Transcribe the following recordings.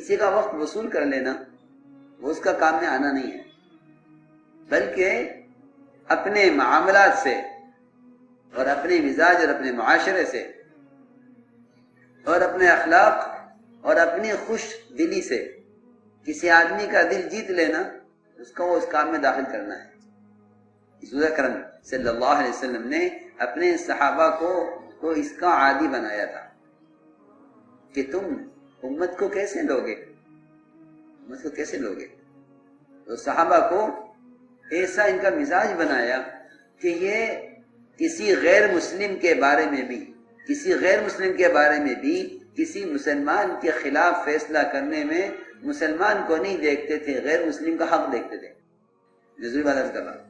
کسی کا وقت وصول کر لینا وہ اس کا کام میں آنا نہیں ہے، بلکہ اپنے معاملات سے اور اپنے مزاج اور اپنے معاشرے سے اور اپنے اخلاق اور اپنی خوش دلی سے کسی آدمی کا دل جیت لینا، اس کو وہ اس کام میں داخل کرنا ہے۔ رسول اکرم صلی اللہ علیہ وسلم نے اپنے صحابہ کو اس کا عادی بنایا تھا کہ تم امت کو کیسے لوگے، امت کو کیسے لوگے۔ تو صحابہ کو ایسا ان کا مزاج بنایا کہ یہ کسی غیر مسلم کے بارے میں بھی کسی مسلمان کے خلاف فیصلہ کرنے میں مسلمان کو نہیں دیکھتے تھے، غیر مسلم کا حق دیکھتے تھے۔ ضروری بات عرض کر رہا ہوں،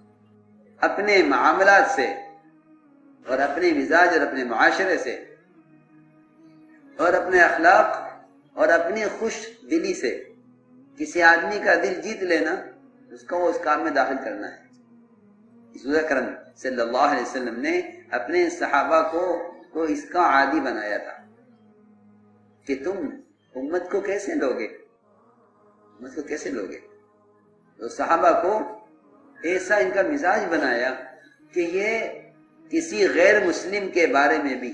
اپنے معاملات سے اور اپنے مزاج اور اپنے معاشرے سے اور اپنے اخلاق اور اپنی خوش دلی سے کسی آدمی کا دل جیت لینا، اس کو وہ اس کام میں داخل کرنا ہے۔ رسول اکرم صلی اللہ علیہ وسلم نے اپنے صحابہ کو اس کا عادی بنایا تھا کہ تم امت کو کیسے لوگے، امت کو کیسے لوگے۔ تو صحابہ کو ایسا ان کا مزاج بنایا کہ یہ کسی غیر مسلم کے بارے میں بھی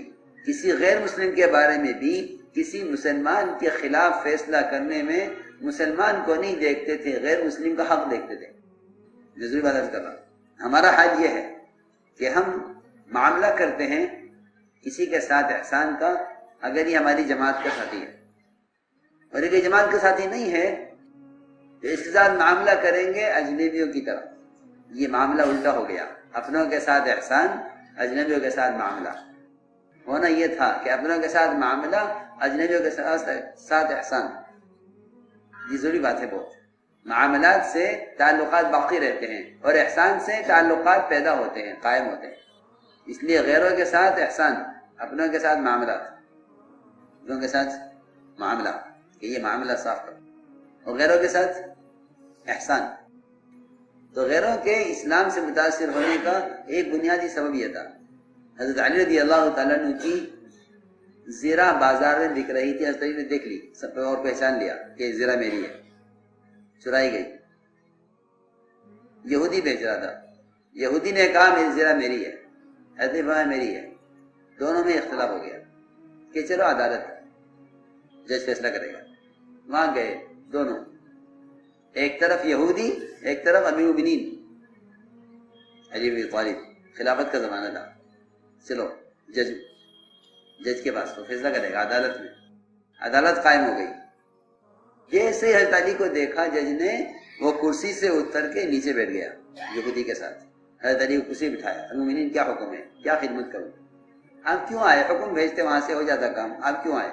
کسی مسلمان کے خلاف فیصلہ کرنے میں مسلمان کو نہیں دیکھتے تھے، غیر مسلم کا حق دیکھتے تھے۔ ضروری بات عرض کر رہا ہوں، ہمارا حال یہ ہے کہ ہم معاملہ کرتے ہیں کسی کے ساتھ احسان کا، اگر یہ ہماری جماعت کا ساتھی ہے، اور اگر یہ جماعت کا ساتھی نہیں ہے تو اس کے ساتھ معاملہ کریں گے اجنبیوں کی طرح۔ یہ معاملہ الٹا ہو گیا، اپنوں کے ساتھ احسان، اجنبیوں کے ساتھ معاملہ۔ ہونا یہ تھا کہ اپنوں کے ساتھ معاملہ، اجنبیوں کے ساتھ احسان۔ یہ ضروری بات ہے بہت۔ معاملات سے تعلقات باقی رہتے ہیں اور احسان سے تعلقات پیدا ہوتے ہیں، قائم ہوتے ہیں۔ اس لیے غیروں کے ساتھ احسان، اپنوں کے ساتھ معاملات، اپنوں کے ساتھ معاملہ، کہ یہ معاملہ صاف کرو، اور غیروں کے ساتھ احسان۔ تو غیروں کے اسلام سے متاثر ہونے کا ایک بنیادی سبب یہ تھا۔ حضرت علی رضی اللہ تعالیٰ عنہ کی زیرہ بازار میں بک رہی تھی، حضرت علی نے دیکھ لی، سب اور پہچان لیا کہ زیرہ میری ہے، چرائی گئی۔ یہودی بیچ رہا تھا، یہودی نے کہا میری زیرہ میری ہے، حضرت فرمایا میری ہے۔ دونوں میں اختلاف ہو گیا کہ چلو عدالت، جج فیصلہ کرے گا۔ وہاں گئے دونوں، ایک طرف یہودی، ایک طرف امیر المؤمنین علی بن ابی طالب، خلافت کا زمانہ تھا۔ چلو جج کے پاس، وہ فیصلہ کرے گا عدالت میں۔ عدالت قائم ہو گئی۔ جیسے ہی حضرت علی کو دیکھا جج نے، وہ کرسی سے اتر کے نیچے بیٹھ گیا یہودی کے ساتھ۔ حضرت علی کو کرسی بٹھایا، المؤمنین کیا حکم ہے، کیا خدمت کروں؟ آپ کیوں آئے؟ حکم بھیجتے وہاں سے ہو جاتا کام، آپ کیوں آئے؟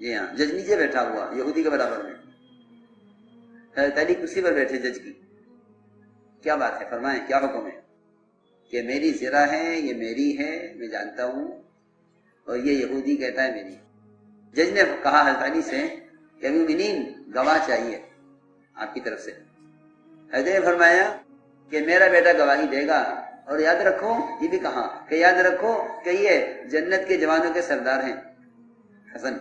جی ہاں، جج نیچے بیٹھا ہوا یہودی کے برابر میں، حضرت علی کرسی پر بیٹھے جج کی۔ کیا بات ہے؟ فرمائیں کیا حکم ہے؟ کہ میری زرہ ہے، یہ میری ہے، میں جانتا ہوں، اور یہ یہودی کہتا ہے میری۔ جج نے کہا حضرت علی سے کہ مومنین گواہ چاہیے آپ کی طرف سے۔ حضرت نے فرمایا کہ میرا بیٹا گواہی دے گا، اور یاد رکھو، یہ بھی کہا کہ یاد رکھو کہ یہ جنت کے جوانوں کے سردار ہیں، حسن،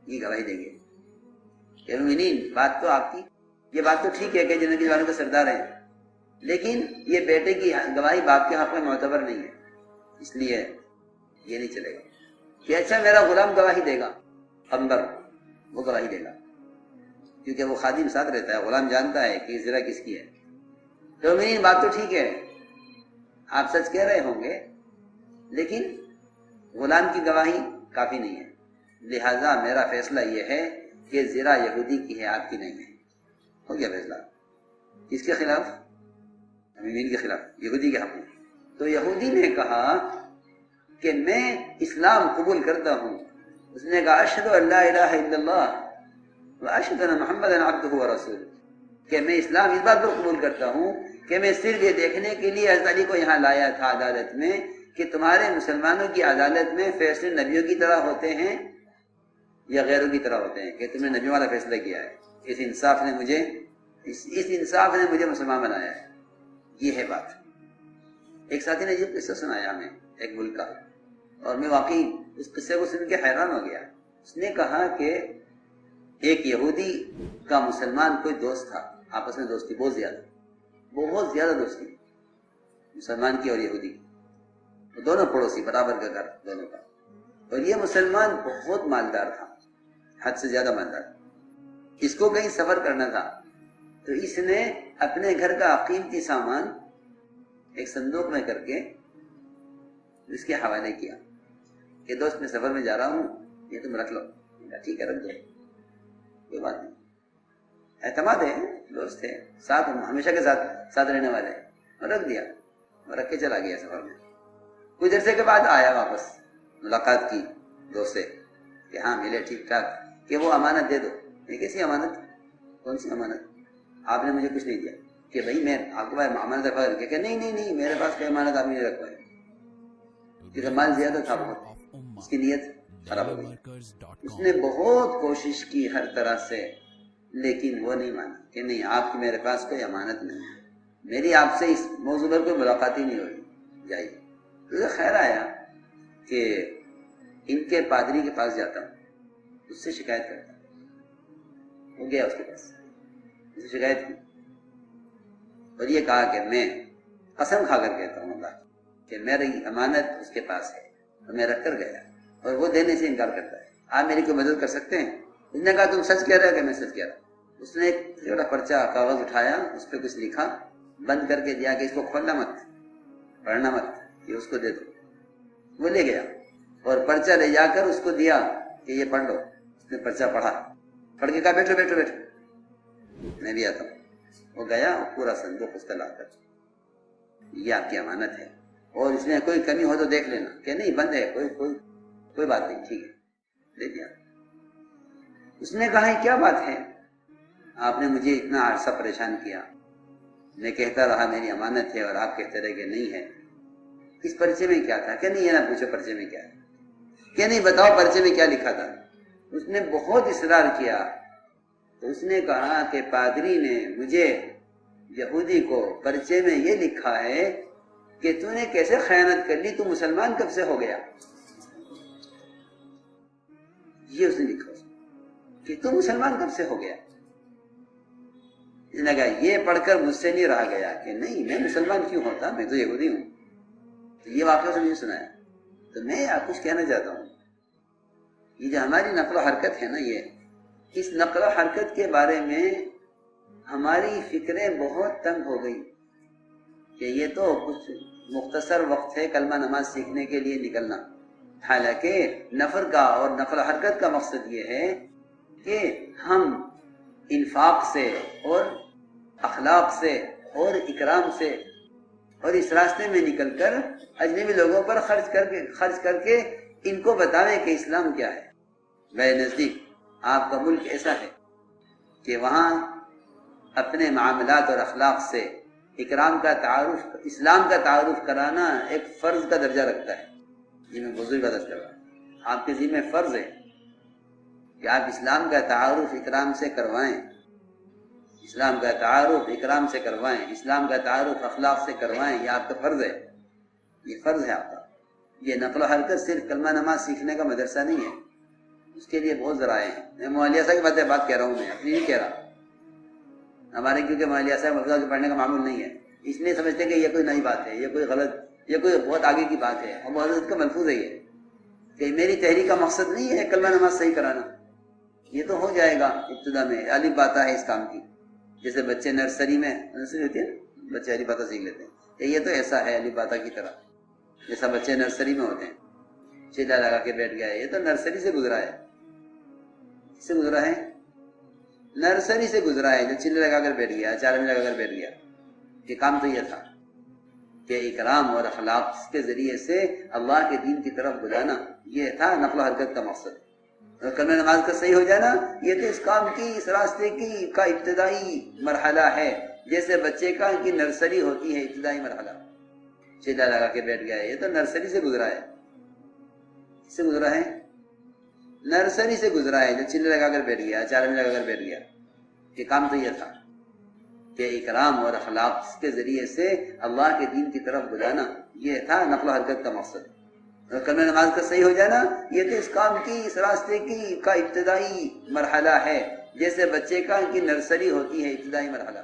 یہ گواہی دیں گے کہ مومنین بات تو آپ کی، یہ بات تو ٹھیک ہے کہ جنت کے جوانوں کے سردار ہیں، لیکن یہ بیٹے کی گواہی باپ کے حق میں معتبر نہیں ہے، اس لیے یہ نہیں چلے گا۔ کہ اچھا میرا غلام گواہی دے گا، قمبر وہ گواہی دے گا، کیونکہ وہ خادم ساتھ رہتا ہے، غلام جانتا ہے کہ زرہ کس کی ہے۔ تو میری بات تو ٹھیک ہے، آپ سچ کہہ رہے ہوں گے، لیکن غلام کی گواہی کافی نہیں ہے، لہذا میرا فیصلہ یہ ہے کہ زرہ یہودی کی ہے، آپ کی نہیں ہے۔ ہو گیا فیصلہ۔ کس کے خلاف؟ امین کے خلاف، یہودی کے حق میں۔ تو یہودی نے کہا کہ میں اسلام قبول کرتا ہوں۔ اس نے کہا اشہد ان لا الہ الا اللہ واشہد ان محمد عبدہ ورسولہ، کہ میں اسلام اس بات پر قبول کرتا ہوں کہ میں صرف یہ دیکھنے کے لیے حضرت علی کو یہاں لایا تھا عدالت میں کہ تمہارے مسلمانوں کی عدالت میں فیصلے نبیوں کی طرح ہوتے ہیں یا غیروں کی طرح ہوتے ہیں، کہ تم نے نبیوں والا فیصلہ کیا ہے۔ اس انصاف نے مجھے مسلمان بنایا ہے۔ یہ ہے بات۔ ایک ساتھی نے یہ قصہ سنایا ہمیں، ایک ملک کا، اور میں واقعی اس قصے کو سن کے حیران ہو گیا۔ اس نے کہا کہ ایک یہودی کا مسلمان کوئی دوست تھا، آپس میں دوستی بہت زیادہ دوستی مسلمان کی اور یہودی کی، دونوں پڑوسی، برابر کا گھر دونوں کا، اور یہ مسلمان بہت مالدار تھا، حد سے زیادہ مالدار۔ اس کو کہیں سفر کرنا تھا تو اس نے اپنے گھر کا قیمتی سامان ایک صندوق میں کر کے اس کے حوالے کیا کہ دوست میں سفر میں جا رہا ہوں، یہ تم رکھ لو۔ ٹھیک ہے، رکھ دو، کوئی بات نہیں، اعتماد ہے، دوست ہے، ساتھ ہمیشہ کے ساتھ رہنے والے، اور رکھ دیا، اور رکھ کے چلا گیا سفر میں۔ کچھ عرصے کے بعد آیا واپس، ملاقات کی دوست سے کہ ہاں ملے ٹھیک ٹھاک، کہ وہ امانت دے دو۔ یہ کیسی امانت؟ کون سی امانت؟ آپ نے مجھے کچھ نہیں دیا کہ بھائی میں آپ کے پاس امانت رکھوا کر کہ نہیں میرے پاس کوئی امانت آپ نے نہیں رکھوائی، کیونکہ مال زیادہ تھا بہت، اس کی نیت خراب ہو گئی۔ اس نے بہت کوشش کی ہر طرح سے، لیکن وہ نہیں مانا کہ نہیں، آپ کی میرے پاس کوئی امانت نہیں ہے، میری آپ سے اس موضوع پر کوئی ملاقات ہی نہیں ہوئی، جائیے۔ تو خیر آیا کہ ان کے پادری کے پاس جاتا ہوں، اس سے شکایت کرتا ہوں۔ وہ گیا اس کے پاس، اس سے شکایت کی اور یہ کہا کہ میں قسم کھا کر کہتا ہوں اللہ کہ میری امانت اس کے پاس ہے اور میں رکھ کر گیا، اور وہ دینے سے انکار کرتا ہے، آپ میری کوئی مدد کر سکتے ہیں؟ اس نے کہا تم سچ کہہ رہے ہو کہ میں سچ کہہ رہا ہوں۔ اس نے ایک چھوٹا پرچہ کاغذ اٹھایا، اس پہ کچھ لکھا، بند کر کے دیا کہ اس کو کھولنا مت، پڑھنا مت، یہ اس کو دے دو۔ وہ لے گیا اور پرچہ لے جا کر اس کو دیا کہ یہ پڑھ لو۔ اس نے پرچہ پڑھ کے کہا بیٹھو بیٹھو بیٹھو، میں بھی آتا ہوں۔ وہ گیا اور پورا صندوق اس کا لا کر، یہ آپ کی امانت ہے، اور اس میں کوئی کمی ہو تو دیکھ لینا، کہ نہیں بند ہے، کوئی بات نہیں، ٹھیک ہے، دے دیا۔ اس نے کہا کیا بات ہے، آپ نے مجھے اتنا عرصہ پریشان کیا، میں کہتا رہا میری امانت ہے اور آپ کہتے رہے کہ نہیں ہے، اس پرچے میں کیا تھا؟ کہ نہیں یہ نہ پوچھو پرچے میں کیا ہے، کہ نہیں بتاؤ پرچے میں کیا لکھا تھا۔ اس نے بہت اصرار کیا تو اس نے کہا کہ پادری نے مجھے یہودی کو پرچے میں یہ لکھا ہے کہ تو نے کیسے خیانت کر لی، تو مسلمان کب سے ہو گیا، یہ اس نے لکھا کہ تو مسلمان کب سے ہو گیا۔ اس نے کہا یہ پڑھ کر مجھ سے نہیں رہا گیا کہ نہیں میں مسلمان کیوں ہوتا، میں تو یہودی ہوں۔ تو یہ واقعہ سے مجھے سنایا، تو میں آپ کچھ کہنا چاہتا ہوں، یہ جو ہماری نقل و حرکت ہے نا، اس نقل و حرکت کے بارے میں ہماری فکریں بہت تنگ ہو گئی کہ یہ تو کچھ مختصر وقت ہے کلمہ نماز سیکھنے کے لیے نکلنا، حالانکہ نفر کا اور نقل و حرکت کا مقصد یہ ہے کہ ہم انفاق سے اور اخلاق سے اور اکرام سے اور اس راستے میں نکل کر اجنبی لوگوں پر خرچ کر کے ان کو بتاویں کہ اسلام کیا ہے۔ میرے نزدیک آپ کا ملک ایسا ہے کہ وہاں اپنے معاملات اور اخلاق سے اکرام کا تعارف، اسلام کا تعارف کرانا ایک فرض کا درجہ رکھتا ہے۔ یہ میں بزرگ بات کر رہا ہوں، آپ کے ذمہ فرض ہے کہ آپ اسلام کا تعارف اکرام سے کروائیں، اسلام کا تعارف اکرام سے کروائیں، اسلام کا تعارف اخلاق سے کروائیں، یہ آپ کا فرض ہے، یہ فرض ہے آپ کا۔ یہ نقل و حرکت صرف کلمہ نماز سیکھنے کا مدرسہ نہیں ہے، اس کے لیے بہت ذرائع ہیں۔ میں مولیہ صاحب کی بات کہہ رہا ہوں، میں اپنی نہیں کہہ رہا۔ ہمارے کیونکہ مولیہ صاحب حفظہ کے پڑھنے کا معمول نہیں ہے، اس لیے سمجھتے کہ یہ کوئی نئی بات ہے، یہ کوئی غلط، یہ کوئی بہت آگے کی بات ہے، اور بہت کا ملفوظ ہے یہ کہ میری تحریک کا مقصد نہیں ہے کلمہ نماز صحیح کرانا، یہ تو ہو جائے گا ابتدا میں، الف باتا ہے اس کام کی، جیسے بچے نرسری میں نرسری ہوتی ہے نا، بچے الف باتا سیکھ لیتے ہیں، کہ یہ تو ایسا ہے الف باتا کی طرح، جیسا بچے نرسری میں ہوتے ہیں، چلا لگا کے بیٹھ گیا ہے، یہ تو نرسری سے گزرا ہے، کس سے گزرا ہے؟ نرسری سے گزرا ہے، جو چلے لگا کر بیٹھ گیا، چارے میں لگا کر بیٹھ گیا۔ یہ کام تو یہ تھا کہ اکرام اور اخلاق کے ذریعے سے اللہ کے دین کی طرف بلانا، یہ تھا نقل و حرکت کا مقصد۔ اور کلمہ نماز کا صحیح ہو جانا، یہ تو اس کام کی، اس راستے کی کا ابتدائی مرحلہ ہے، جیسے بچے کا کی نرسری ہوتی ہے ابتدائی مرحلہ، چلا لگا کے بیٹھ گیا ہے، یہ تو نرسری سے گزرا ہے، کس سے گزرا ہے؟ نرسری سے گزرا ہے، جو چلے لگا کر بیٹھ گیا، چارے میں لگا کر بیٹھ گیا۔ یہ کام تو یہ تھا کہ اکرام اور اخلاق کے ذریعے سے اللہ کے دین کی طرف بلانا، یہ تھا نقل و حرکت کا مقصد۔ اور کلمہ نماز کا صحیح ہو جانا، یہ تو اس کام کی، اس راستے کی کا ابتدائی مرحلہ ہے، جیسے بچے کا ان کی نرسری ہوتی ہے ابتدائی مرحلہ،